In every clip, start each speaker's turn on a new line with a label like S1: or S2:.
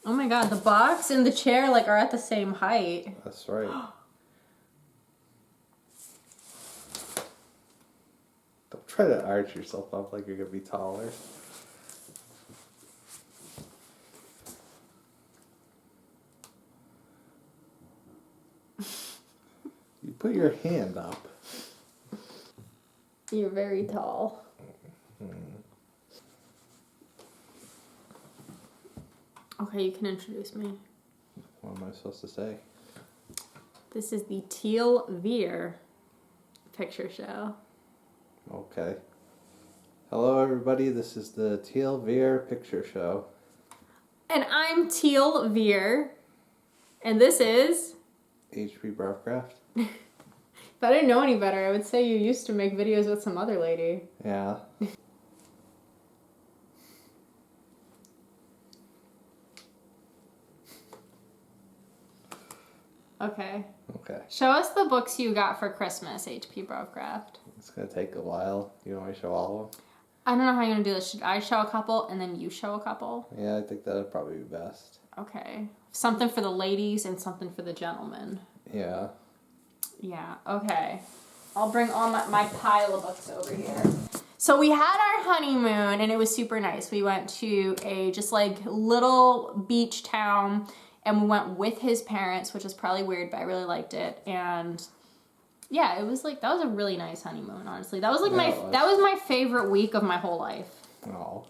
S1: Oh my god, the box and the chair like are at the same height.
S2: That's right. Don't try to arch yourself up like you're gonna be taller. You put your hand up.
S1: You're very tall. Okay, you can introduce me.
S2: What am I supposed to say?
S1: This is the Teal Veer picture show.
S2: Okay. Hello, everybody. This is the Teal Veer Picture Show.
S1: And I'm Teal Veer. And this is...
S2: H.P. Lovecraft.
S1: If I didn't know any better, I would say you used to make videos with some other lady.
S2: Yeah.
S1: Okay.
S2: Okay.
S1: Show us the books you got for Christmas, H.P. Lovecraft.
S2: It's gonna take a while. You want me to show all of them?
S1: I don't know how you're gonna do this. Should I show a couple and then you show a couple?
S2: Yeah, I think that'd probably be best.
S1: Okay. Something for the ladies and something for the gentlemen.
S2: Yeah.
S1: Yeah, okay. I'll bring all my pile of books over here. So we had our honeymoon and it was super nice. We went to a just like little beach town and we went with his parents, which is probably weird, but I really liked it. And yeah, it was like, that was a really nice honeymoon, honestly. That was like that was my favorite week of my whole life.
S2: Oh.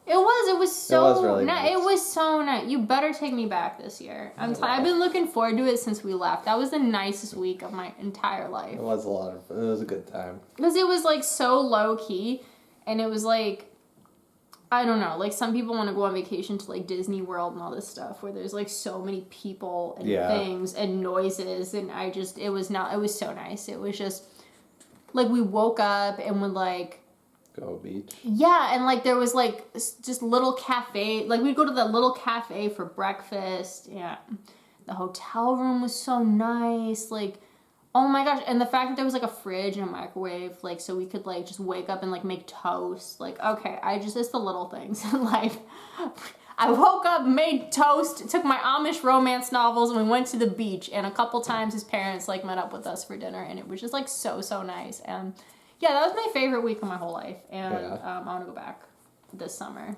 S1: It was so
S2: It was really nice.
S1: It was so nice. You better take me back this year. I've been looking forward to it since we left. That was the nicest week of my entire life.
S2: It was it was a good time.
S1: Because it was like so low key and it was like, I don't know, like some people want to go on vacation to like Disney World and all this stuff where there's like so many people and things and noises and it was so nice. It was just like we woke up and would like
S2: Go beach.
S1: Yeah, and like there was like just little cafe, like we'd go to the little cafe for breakfast. Yeah, the hotel room was so nice. Like, oh my gosh, and the fact that there was like a fridge and a microwave, like so we could like just wake up and like make toast. Like, okay, it's the little things in life. I woke up, made toast, took my Amish romance novels, and we went to the beach. And a couple times his parents like met up with us for dinner, and it was just like so nice. And yeah, that was my favorite week of my whole life, and I want to go back this summer.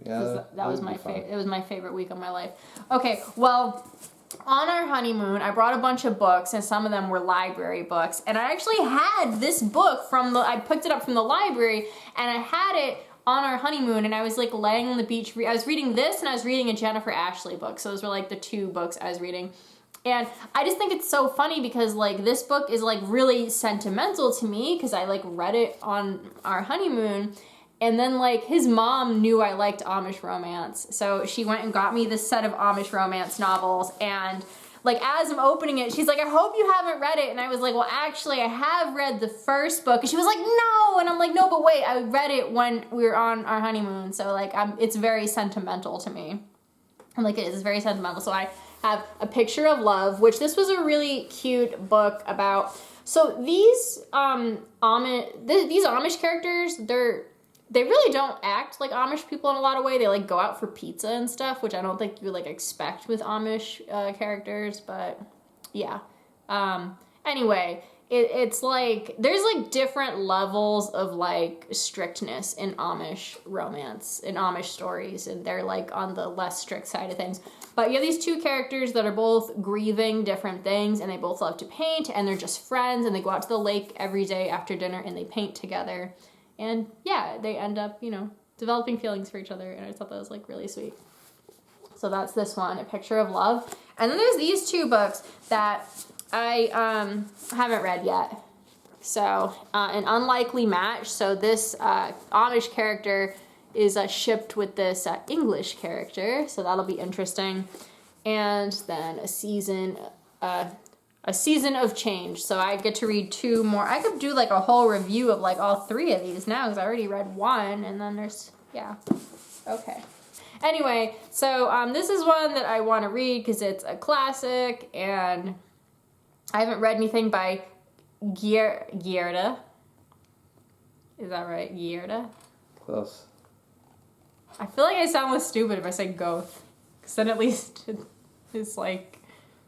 S2: Yeah,
S1: that was my favorite. It was my favorite week of my life. Okay, well, on our honeymoon, I brought a bunch of books, and some of them were library books. And I actually had this book I picked it up from the library, and I had it on our honeymoon, and I was like laying on the beach. I was reading this, and I was reading a Jennifer Ashley book. So those were like the two books I was reading. And I just think it's so funny because like this book is like really sentimental to me because I like read it on our honeymoon, and then like his mom knew I liked Amish romance, so she went and got me this set of Amish romance novels. And like as I'm opening it, she's like, I hope you haven't read it. And I was like, well, actually I have read the first book. And she was like, no. And I'm like, no, but wait, I read it when we were on our honeymoon, so like it's very sentimental to me. And like it is very sentimental. So I have A Picture of Love, which this was a really cute book about. So these these Amish characters, they really don't act like Amish people in a lot of ways. They like go out for pizza and stuff, which I don't think you would like expect with Amish characters, but yeah. Anyway, it's like there's like different levels of like strictness in Amish romance, in Amish stories, and they're like on the less strict side of things. But you have these two characters that are both grieving different things, and they both love to paint, and they're just friends, and they go out to the lake every day after dinner and they paint together. And yeah, they end up, developing feelings for each other, and I thought that was like really sweet. So that's this one, A Picture of Love. And then there's these two books that I haven't read yet. So, An Unlikely Match. So this Amish character is shipped with this English character, so that'll be interesting. And then A Season of Change. So I get to read two more. I could do like a whole review of like all three of these now because I already read one, and then there's, yeah. Okay. Anyway, so this is one that I want to read because it's a classic, and I haven't read anything by Gjerda. Is that right? Gjerda?
S2: Close.
S1: I feel like I sound less stupid if I say Goth. Because then at least it's like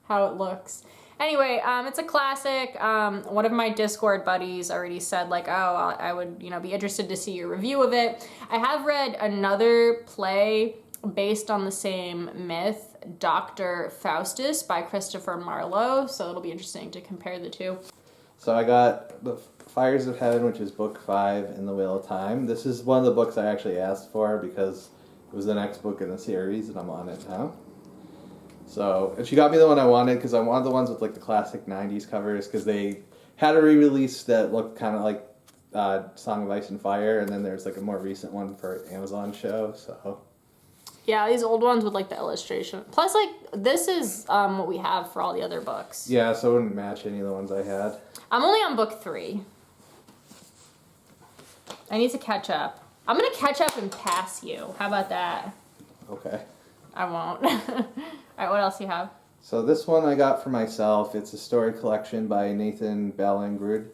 S1: how it looks. Anyway, it's a classic. One of my Discord buddies already said like, oh, I would, be interested to see your review of it. I have read another play based on the same myth, Dr. Faustus by Christopher Marlowe. So it'll be interesting to compare the two.
S2: So I got The Fires of Heaven, which is book 5 in the Wheel of Time. This is one of the books I actually asked for because it was the next book in the series and I'm on it now. So, and she got me the one I wanted because I wanted the ones with like the classic 90s covers because they had a re-release that looked kind of like Song of Ice and Fire, and then there's like a more recent one for Amazon show, so.
S1: Yeah, these old ones with like the illustration. Plus, like, this is what we have for all the other books.
S2: Yeah, so it wouldn't match any of the ones I had.
S1: I'm only on book 3. I need to catch up. I'm going to catch up and pass you. How about that?
S2: Okay.
S1: I won't. Alright, what else do you have?
S2: So this one I got for myself. It's a story collection by Nathan Ballingrud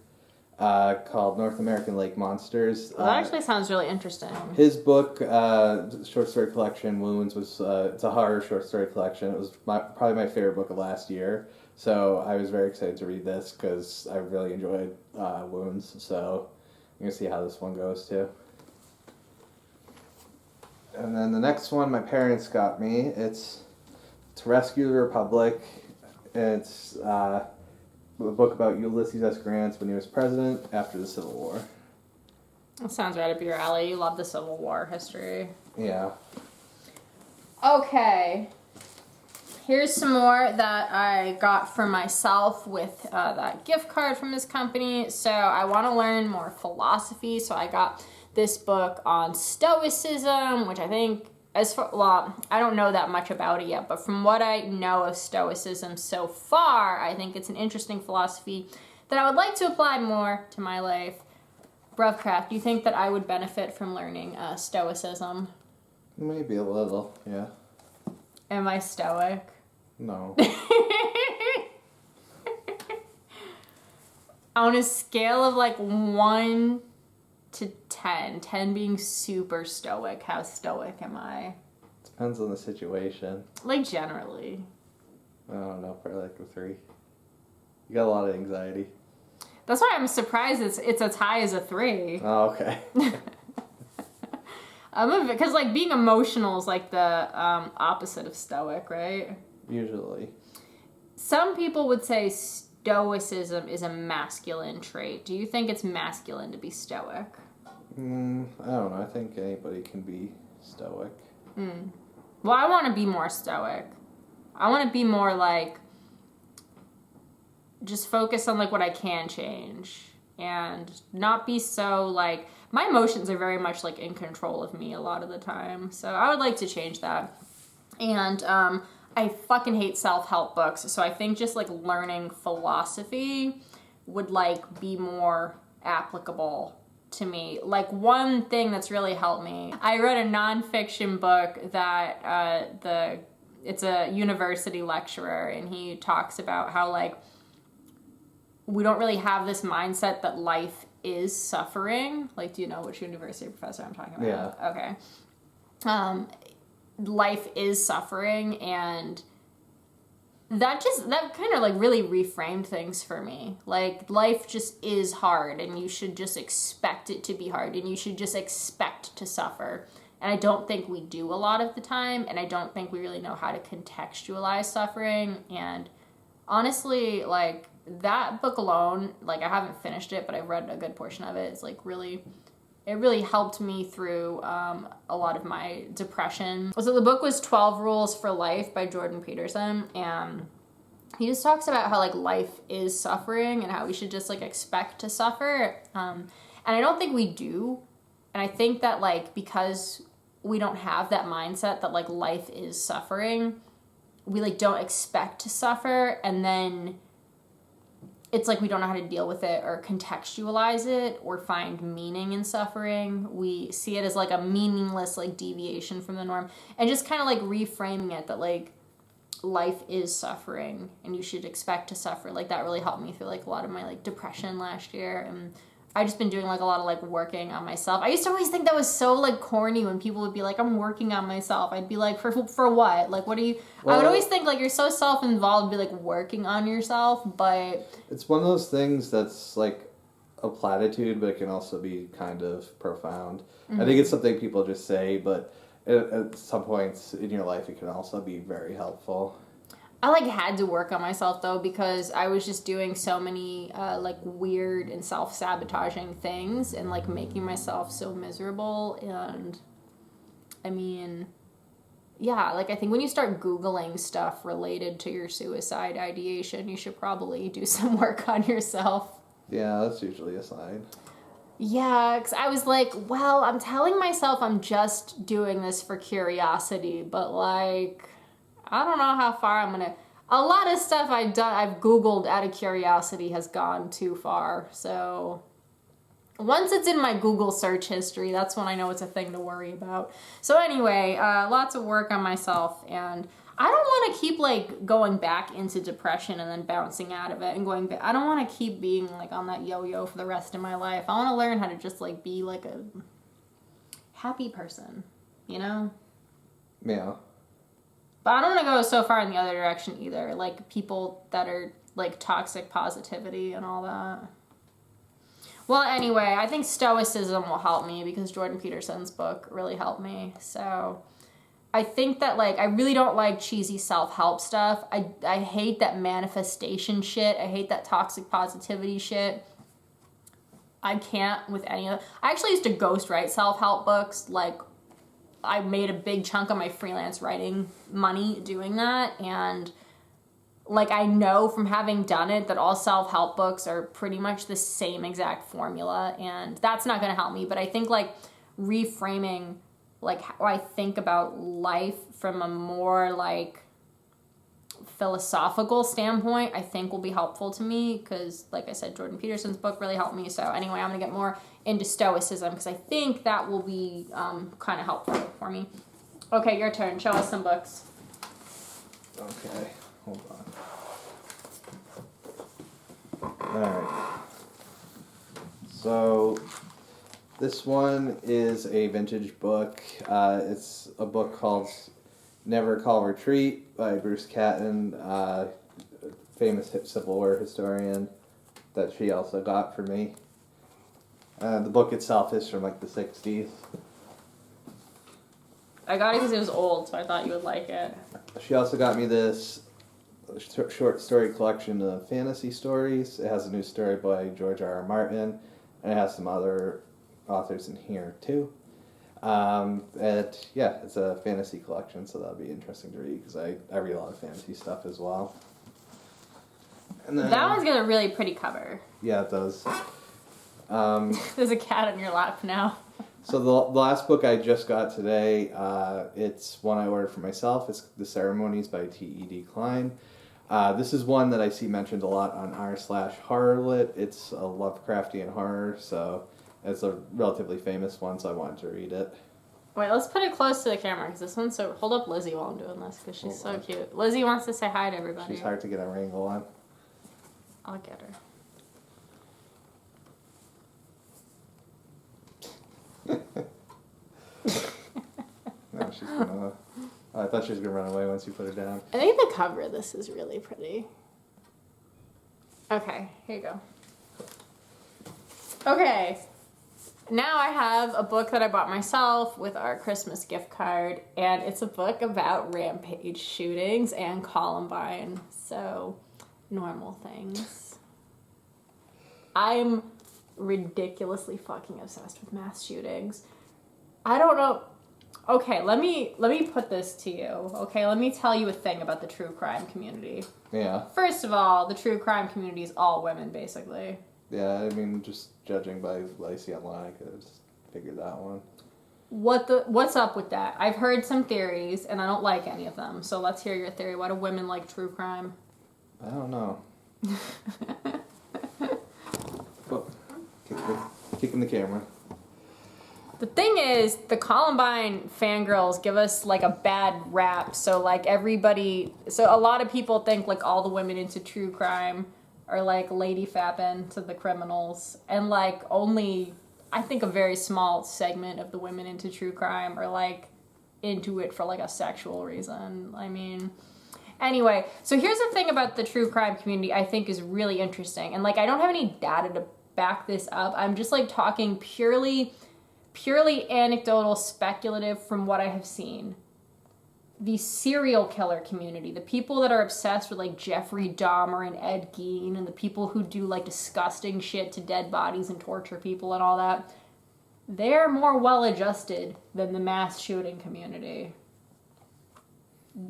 S2: called North American Lake Monsters.
S1: Well, that actually sounds really interesting.
S2: His book, short story collection, Wounds, was it's a horror short story collection. It was probably my favorite book of last year. So I was very excited to read this because I really enjoyed Wounds. So I'm going to see how this one goes too. And then the next one my parents got me, it's To Rescue the Republic. It's a book about Ulysses S. Grant when he was president after the Civil War.
S1: That sounds right up your alley. You love the Civil War history.
S2: Yeah.
S1: Okay. Here's some more that I got for myself with that gift card from this company. So I want to learn more philosophy, so I got this book on Stoicism, which I think, I don't know that much about it yet, but from what I know of Stoicism so far, I think it's an interesting philosophy that I would like to apply more to my life. Bruvcraft, do you think that I would benefit from learning Stoicism?
S2: Maybe a little, yeah.
S1: Am I stoic?
S2: No.
S1: On a scale of like 1 to 10, 10 being super stoic, how stoic am I?
S2: Depends on the situation.
S1: Like generally.
S2: I don't know, probably like a 3. You got a lot of anxiety.
S1: That's why I'm surprised it's as high as a 3.
S2: Oh, okay.
S1: Because like being emotional is like the opposite of stoic, right?
S2: Usually.
S1: Some people would say stoicism is a masculine trait. Do you think it's masculine to be stoic?
S2: I don't know. I think anybody can be stoic.
S1: Well, I want to be more stoic. I want to be more like, just focus on like what I can change and not be so like, my emotions are very much like in control of me a lot of the time. So I would like to change that. And I fucking hate self-help books. So I think just like learning philosophy would like be more applicable to me. Like one thing that's really helped me, I read a nonfiction book that it's a university lecturer, and he talks about how like we don't really have this mindset that life is suffering. Like, do you know which university professor I'm talking about?
S2: Yeah.
S1: Okay. Life is suffering, and that kind of like really reframed things for me. Like, life just is hard, and you should just expect it to be hard, and you should just expect to suffer. And I don't think we do a lot of the time, and I don't think we really know how to contextualize suffering. And honestly, like, that book alone, like, I haven't finished it, but I've read a good portion of it. It's like it really helped me through a lot of my depression. So the book was 12 Rules for Life by Jordan Peterson, and he just talks about how like life is suffering and how we should just like expect to suffer. And I don't think we do. And I think that like because we don't have that mindset that like life is suffering, we like don't expect to suffer, and then it's like we don't know how to deal with it or contextualize it or find meaning in suffering. We see it as like a meaningless like deviation from the norm, and just kind of like reframing it that like life is suffering and you should expect to suffer. Like that really helped me through like a lot of my like depression last year. And I've just been doing like a lot of like working on myself. I used to always think that was so like corny when people would be like, I'm working on myself. I'd be like, for what? Like, what do you? I would always think like you're so self-involved, be like working on yourself, but
S2: it's one of those things that's like a platitude, but it can also be kind of profound. I think it's something people just say, but at some points in your life, it can also be very helpful.
S1: I like had to work on myself though because I was just doing so many like weird and self-sabotaging things and like making myself so miserable. And I mean, yeah, like I think when you start Googling stuff related to your suicide ideation, you should probably do some work on yourself.
S2: Yeah, that's usually a sign.
S1: Yeah, because I was like, well, I'm telling myself I'm just doing this for curiosity, but like, I don't know how far I'm gonna. A lot of stuff I've Googled out of curiosity has gone too far. So once it's in my Google search history, that's when I know it's a thing to worry about. So anyway, lots of work on myself, and I don't want to keep like going back into depression and then bouncing out of it and going back. I don't want to keep being like on that yo-yo for the rest of my life. I want to learn how to just like be like a happy person, you know?
S2: Yeah.
S1: But I don't want to go so far in the other direction either. Like people that are like toxic positivity and all that. Well, anyway, I think Stoicism will help me because Jordan Peterson's book really helped me. So I think that like I really don't like cheesy self-help stuff. I hate that manifestation shit. I hate that toxic positivity shit. I can't with any of it. I actually used to ghostwrite self-help books. Like I made a big chunk of my freelance writing money doing that, and like I know from having done it that all self-help books are pretty much the same exact formula, and that's not going to help me. But I think like reframing like how I think about life from a more like philosophical standpoint, I think will be helpful to me because like I said, Jordan Peterson's book really helped me. So anyway, I'm gonna get more into Stoicism because I think that will be kind of helpful for me. Okay, your turn. Show us some books.
S2: Okay, hold on. Alright. So this one is a vintage book. It's a book called Never Call Retreat by Bruce Catton, famous Civil War historian that she also got for me. The book itself is from like the 60s.
S1: I got it because it was old, so I thought you would like it.
S2: She also got me this short story collection of fantasy stories. It has a new story by George R.R. Martin, and it has some other authors in here too. And yeah, it's a fantasy collection, so that'll be interesting to read because I read a lot of fantasy stuff as well. And then,
S1: that one's got a really pretty cover.
S2: Yeah, it does.
S1: There's a cat in your lap now.
S2: So the last book I just got today, it's one I ordered for myself. It's The Ceremonies by T.E.D. Klein. This is one that I see mentioned a lot on r/horrorlit. It's a Lovecraftian horror, so it's a relatively famous one, so I wanted to read it.
S1: Wait, let's put it close to the camera because this one's so... Hold up Lizzie while I'm doing this because she's so cute. Lizzie wants to say hi to everybody.
S2: She's hard to get a wrangle on.
S1: I'll get her.
S2: No, she's gonna... I thought she was gonna run away once you put her down.
S1: I think the cover of this is really pretty. Okay, here you go. Okay, now I have a book that I bought myself with our Christmas gift card, and it's a book about rampage shootings and Columbine, so normal things. I'm ridiculously fucking obsessed with mass shootings. I don't know. Okay, let me put this to you. Okay, let me tell you a thing about the true crime community.
S2: Yeah.
S1: First of all, the true crime community is all women, basically.
S2: Yeah, I mean, just judging by what I see online, I could have just figured that one.
S1: What's up with that? I've heard some theories, and I don't like any of them. So let's hear your theory. Why do women like true crime?
S2: I don't know. Oh, kicking the camera.
S1: The thing is, the Columbine fangirls give us like a bad rap. So like everybody, so a lot of people think like all the women into true crime are like lady fapping to the criminals, and like only I think a very small segment of the women into true crime are like into it for like a sexual reason. I mean, anyway, so here's the thing about the true crime community I think is really interesting, and like I don't have any data to back this up. I'm just like talking purely anecdotal, speculative from what I have seen. The serial killer community, the people that are obsessed with like Jeffrey Dahmer and Ed Gein, and the people who do like disgusting shit to dead bodies and torture people and all that, they're more well-adjusted than the mass shooting community.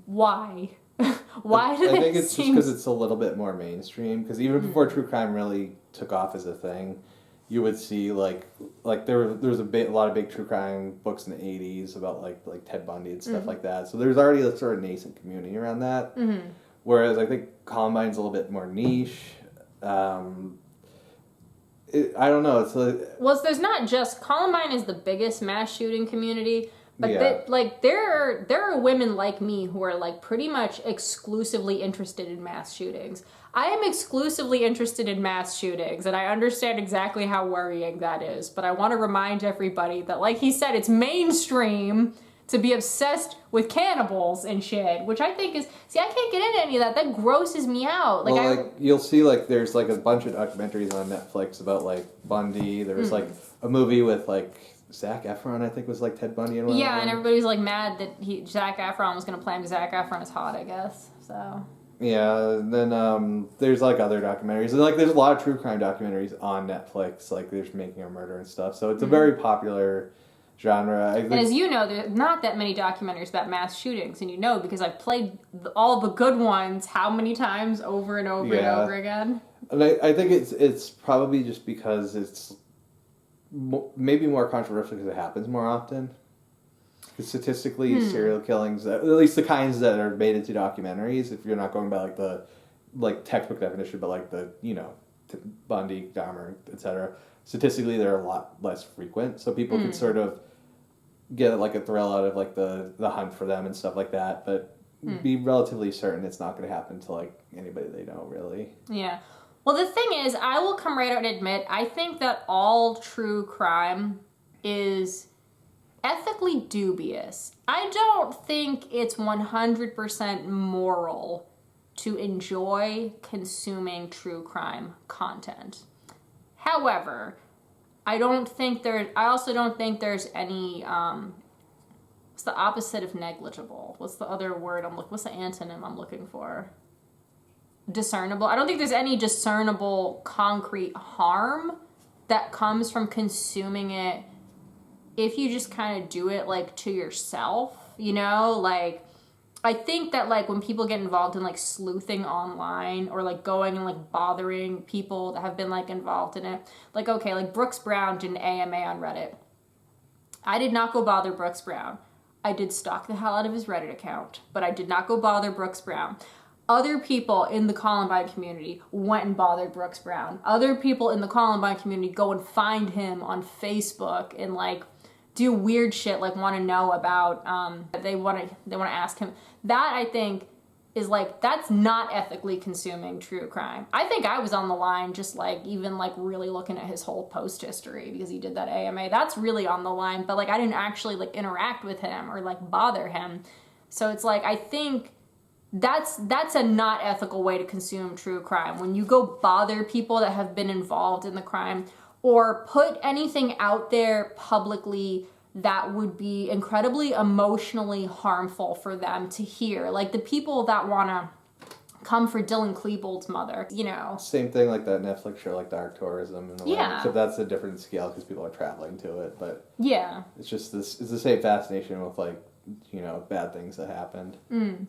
S1: Why? Why do
S2: I
S1: they
S2: think it's
S1: seem...
S2: just because it's a little bit more mainstream. Because even before true crime really took off as a thing, you would see like there was a lot of big true crime books in the 80s about like Ted Bundy and stuff like that. So there's already a sort of nascent community around that. Whereas I think Columbine's a little bit more niche. I don't know. It's
S1: well, there's not just Columbine is the biggest mass shooting community, but there are women like me who are like pretty much exclusively interested in mass shootings. I am exclusively interested in mass shootings, and I understand exactly how worrying that is, but I want to remind everybody that, like he said, it's mainstream to be obsessed with cannibals and shit, which I think is... See, I can't get into any of that. That grosses me out.
S2: You'll see, like, there's, like, a bunch of documentaries on Netflix about, like, Bundy. There was, like, a movie with, like, Zac Efron, I think, was, like, Ted Bundy. And
S1: and everybody's, like, mad that Zac Efron was going to play him. Zac Efron is hot, I guess, so...
S2: Yeah, and then there's like other documentaries. And like there's a lot of true crime documentaries on Netflix, like there's Making a Murder and stuff. So it's a very popular genre.
S1: And as you know, there's not that many documentaries about mass shootings, and you know because I've played all the good ones how many times over and over and over again.
S2: And I think it's probably just because it's maybe more controversial because it happens more often. Statistically, serial killings, at least the kinds that are made into documentaries, if you're not going by like the textbook definition, but like the Bundy, Dahmer, etc. Statistically, they're a lot less frequent, so people can sort of get like a thrill out of like the hunt for them and stuff like that, but be relatively certain it's not going to happen to like anybody they know, really.
S1: Yeah. Well, the thing is, I will come right out and admit, I think that all true crime is ethically dubious. I don't think it's 100% moral to enjoy consuming true crime content. However, I also don't think there's any, what's the opposite of negligible? What's the other word what's the antonym I'm looking for? Discernible. I don't think there's any discernible concrete harm that comes from consuming it if you just kind of do it like to yourself, you know, like I think that like when people get involved in like sleuthing online or like going and like bothering people that have been like involved in it, like okay, like Brooks Brown did an AMA on Reddit. I did not go bother Brooks Brown. I did stalk the hell out of his Reddit account, but I did not go bother Brooks Brown. Other people in the Columbine community went and bothered Brooks Brown. Other people in the Columbine community go and find him on Facebook and like do weird shit, like want to know about, they want to ask him. That, I think, is like, that's not ethically consuming true crime. I think I was on the line just like, even like really looking at his whole post history because he did that AMA. That's really on the line, but like I didn't actually like interact with him or like bother him. So it's like, I think that's a not ethical way to consume true crime. When you go bother people that have been involved in the crime, or put anything out there publicly that would be incredibly emotionally harmful for them to hear. Like the people that want to come for Dylan Klebold's mother, you know.
S2: Same thing like that Netflix show, like Dark Tourism. And except that's a different scale because people are traveling to it. But
S1: yeah,
S2: it's just it's the same fascination with like, you know, bad things that happened.
S1: And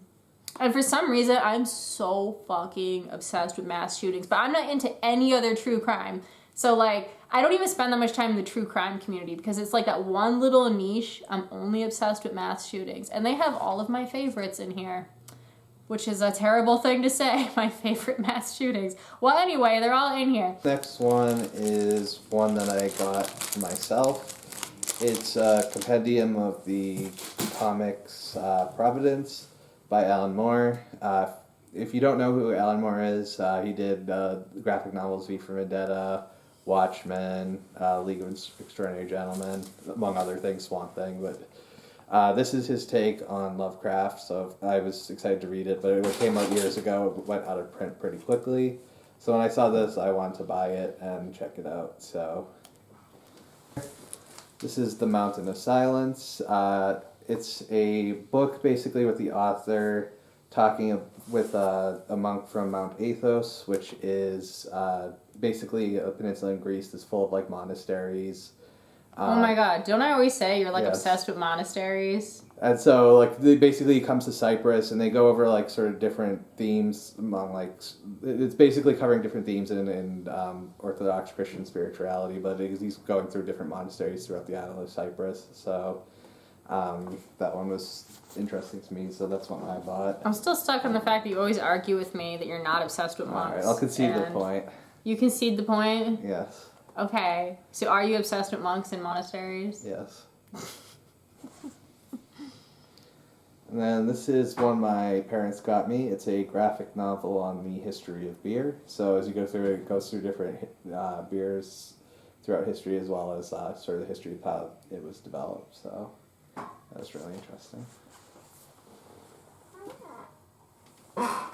S1: for some reason, I'm so fucking obsessed with mass shootings. But I'm not into any other true crime. So, like, I don't even spend that much time in the true crime community because it's like that one little niche. I'm only obsessed with mass shootings. And they have all of my favorites in here, which is a terrible thing to say, my favorite mass shootings. Well, anyway, they're all in here.
S2: Next one is one that I got for myself. It's a compendium of the comics Providence by Alan Moore. if you don't know who Alan Moore is, he did graphic novels V for Vendetta, Watchmen, League of Extraordinary Gentlemen, among other things, Swamp Thing. But this is his take on Lovecraft, so I was excited to read it. But it came out years ago. It went out of print pretty quickly. So when I saw this, I wanted to buy it and check it out. So this is The Mountain of Silence. It's a book basically with the author talking with a monk from Mount Athos, which is basically a peninsula in Greece that's full of like monasteries.
S1: Oh my god, don't I always say you're like
S2: Yes.
S1: obsessed with monasteries?
S2: And so like they basically comes to Cyprus and they go over like sort of different themes among like it's basically covering different themes in Orthodox Christian spirituality, but he's going through different monasteries throughout the island of Cyprus. So that one was interesting to me, so that's one I bought.
S1: I'm still stuck on the fact that you always argue with me that you're not obsessed with monks.
S2: Alright, I'll concede the
S1: and
S2: point.
S1: You concede the point?
S2: Yes.
S1: Okay. So are you obsessed with monks and monasteries?
S2: Yes. And then this is one my parents got me. It's a graphic novel on the history of beer. So as you go through it goes through different beers throughout history as well as sort of the history of how it was developed. So that was really interesting.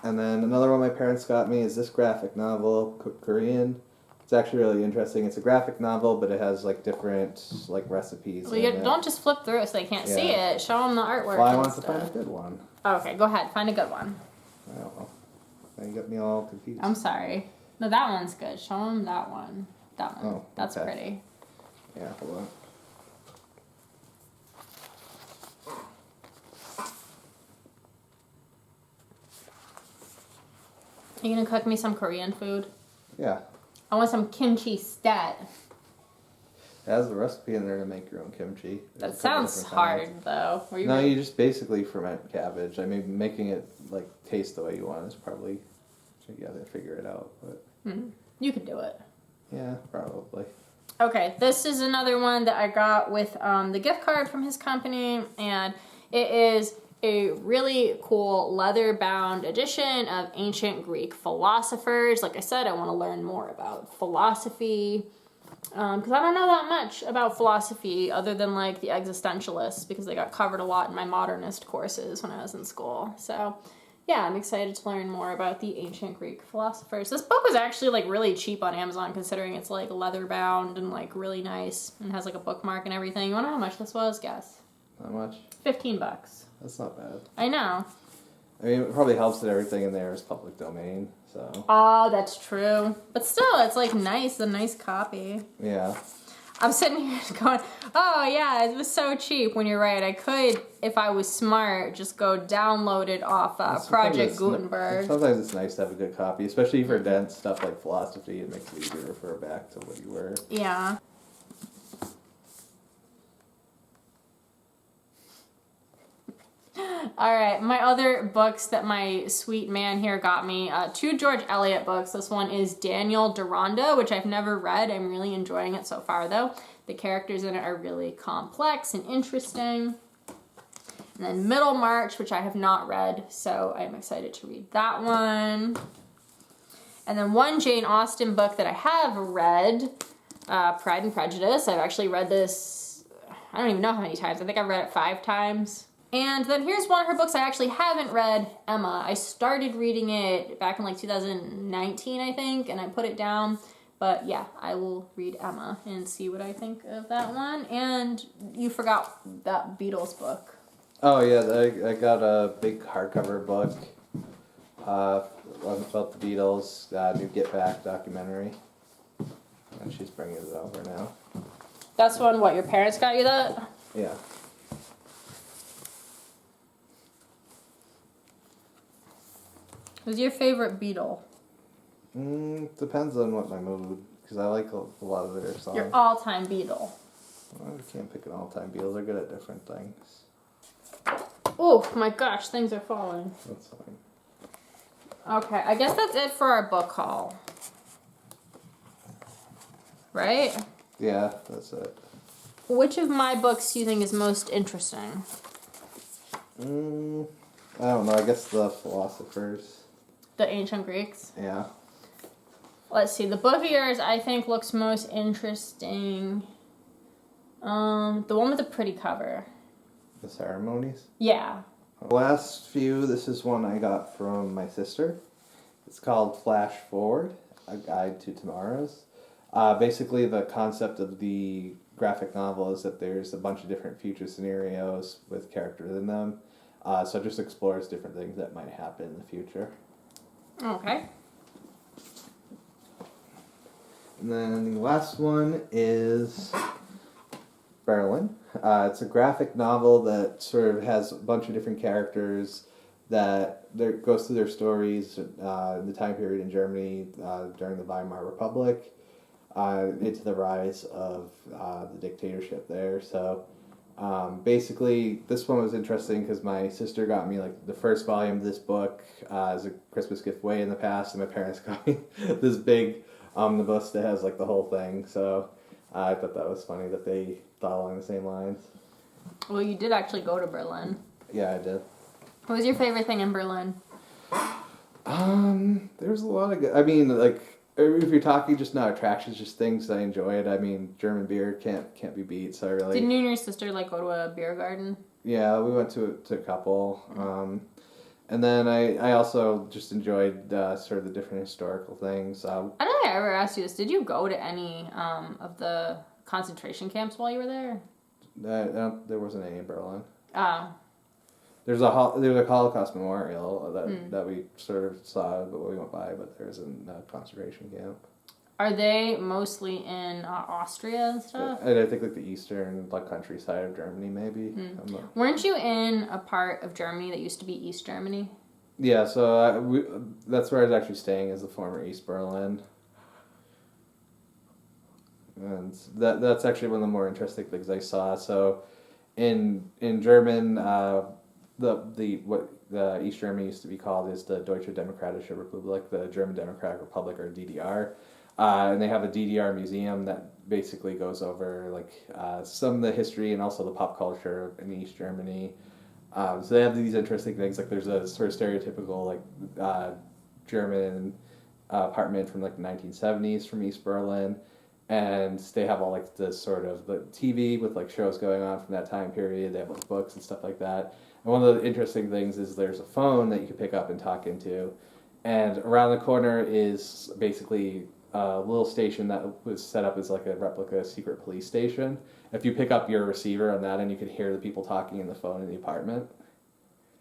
S2: And then another one my parents got me is this graphic novel, Cook Korean. It's actually really interesting. It's a graphic novel, but it has like different like recipes.
S1: Well,
S2: in it.
S1: don't just flip through it so they can't see
S2: Yeah.
S1: it. Show them the artwork.
S2: Well, I
S1: and
S2: want to
S1: stuff.
S2: find a good one.
S1: Okay, go ahead. Find a good one.
S2: I don't know. Now you got me all confused.
S1: I'm sorry. No, that one's good. Show them that one. That one.
S2: Oh,
S1: That's
S2: okay.
S1: pretty.
S2: Yeah, hold on.
S1: Are you gonna cook me some Korean food?
S2: Yeah.
S1: I want some kimchi stat.
S2: It has a recipe in there to make your own kimchi.
S1: That
S2: There's a couple
S1: sounds
S2: different
S1: hard,
S2: kinds.
S1: though. Were you
S2: No,
S1: really-
S2: you just basically ferment cabbage. I mean, making it like taste the way you want is probably you gotta figure it out. But
S1: You could do it.
S2: yeah, probably.
S1: Okay, this is another one that I got with the gift card from his company, and it is a really cool leather-bound edition of ancient Greek philosophers. Like I said, I want to learn more about philosophy, because I don't know that much about philosophy other than like the existentialists, because they got covered a lot in my modernist courses when I was in school. So yeah, I'm excited to learn more about the ancient Greek philosophers. This book was actually like really cheap on Amazon, considering it's like leather bound and like really nice and has like a bookmark and everything. You wanna know how much this was? Guess.
S2: Not much.
S1: $15.
S2: That's not bad.
S1: I know.
S2: I mean, it probably helps that everything in there is public domain. So
S1: Oh, that's true. But still, it's like nice, a nice copy.
S2: yeah.
S1: I'm sitting here going, oh yeah, it was so cheap. When you're right, I could, if I was smart, just go download it off
S2: Sometimes
S1: Project
S2: it's
S1: Gutenberg.
S2: Sometimes it's nice to have a good copy, especially for dense stuff like philosophy. It makes it easier to refer back to what you were.
S1: Yeah. All right, my other books that my sweet man here got me, two George Eliot books. This one is Daniel Deronda, which I've never read. I'm really enjoying it so far, though. The characters in it are really complex and interesting. And then Middlemarch, which I have not read, so I'm excited to read that one. And then one Jane Austen book that I have read, Pride and Prejudice. I've actually read this, I don't even know how many times. I think I've read it 5 times. And then here's one of her books I actually haven't read, Emma. I started reading it back in like 2019, I think, and I put it down. But yeah, I will read Emma and see what I think of that one. And you forgot that Beatles book.
S2: Oh yeah, I got a big hardcover book about the Beatles, new Get Back documentary, and she's bringing it over now.
S1: That's one, what, your parents got you that?
S2: Yeah.
S1: Who's your favorite Beatle?
S2: Depends on what my mood, because I like a lot of their songs.
S1: Your all-time Beatle.
S2: I can't pick an all-time Beatles. They're good at different things.
S1: Oh my gosh, things are falling.
S2: That's fine.
S1: Okay, I guess that's it for our book haul. Right?
S2: Yeah, that's it.
S1: Which of my books do you think is most interesting?
S2: I don't know. I guess the philosophers.
S1: The ancient Greeks.
S2: Yeah.
S1: Let's see. The book of yours, I think, looks most interesting. The one with the pretty cover.
S2: The ceremonies?
S1: Yeah.
S2: The last few, this is one I got from my sister. It's called Flash Forward, A Guide to Tomorrow's. Basically, the concept of the graphic novel is that there's a bunch of different future scenarios with characters in them. So it just explores different things that might happen in the future.
S1: Okay.
S2: And then the last one is Berlin. It's a graphic novel that sort of has a bunch of different characters that goes through their stories in the time period in Germany during the Weimar Republic, into the rise of the dictatorship there. So basically, this one was interesting because my sister got me like the first volume of this book as a Christmas gift way in the past, and my parents got me this big omnibus that has like the whole thing. So I thought that was funny that they thought along the same lines.
S1: Well, you did actually go to Berlin.
S2: Yeah, I did.
S1: What was your favorite thing in Berlin?
S2: There's a lot of good. I mean, like if you're talking just not attractions, just things I enjoyed. I mean, German beer can't be beat. So I really.
S1: Didn't you and your sister like go to a beer garden?
S2: Yeah, we went to a couple. And then I also just enjoyed sort of the different historical things.
S1: I don't think I ever asked you this. Did you go to any of the concentration camps while you were there?
S2: There wasn't any in Berlin.
S1: Oh.
S2: There's a Holocaust memorial that we sort of saw, but we went by. But there wasn't a concentration camp.
S1: Are they mostly in Austria and stuff?
S2: And I think like the eastern countryside of Germany, maybe.
S1: Weren't you in a part of Germany that used to be East Germany?
S2: Yeah, so that's where I was actually staying, is the former East Berlin. And that's actually one of the more interesting things I saw. So in German, what the East Germany used to be called is the Deutsche Demokratische Republik, the German Democratic Republic, or DDR. And they have a DDR museum that basically goes over like some of the history and also the pop culture in East Germany. So they have these interesting things. Like there's a sort of stereotypical like German apartment from like the 1970s from East Berlin, and they have all like the sort of the TV with like shows going on from that time period. They have like books and stuff like that. And one of the interesting things is there's a phone that you can pick up and talk into, and around the corner is basically a little station that was set up as like a replica secret police station. If you pick up your receiver on that end, you could hear the people talking in the phone in the apartment.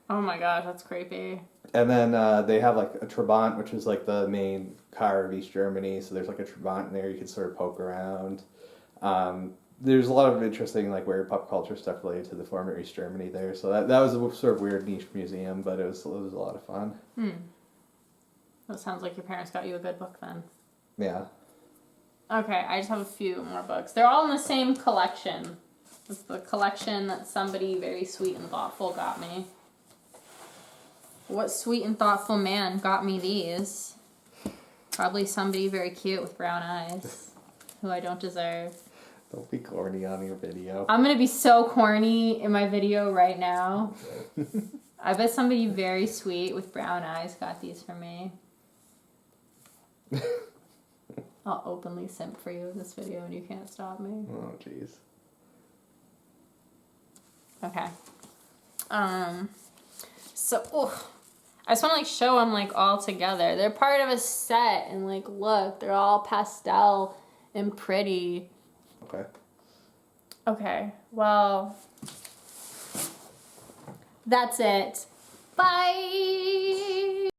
S1: Oh my gosh, that's creepy.
S2: And then they have like a Trabant, which is like the main car of East Germany. So there's like a Trabant in there you can sort of poke around. There's a lot of interesting like weird pop culture stuff related to the former East Germany there. So that was a sort of weird niche museum, but it was a lot of fun.
S1: That sounds like your parents got you a good book then.
S2: Yeah.
S1: Okay, I just have a few more books. They're all in the same collection. It's the collection that somebody very sweet and thoughtful got me. What sweet and thoughtful man got me these? Probably somebody very cute with brown eyes, who I don't deserve.
S2: Don't be corny on your video.
S1: I'm gonna be so corny in my video right now. I bet somebody very sweet with brown eyes got these for me. I'll openly simp for you in this video and you can't stop me.
S2: Oh, jeez.
S1: Okay. So, I just want to like show them like all together. They're part of a set and like look, they're all pastel and pretty.
S2: Okay.
S1: Okay, well, that's it. Bye!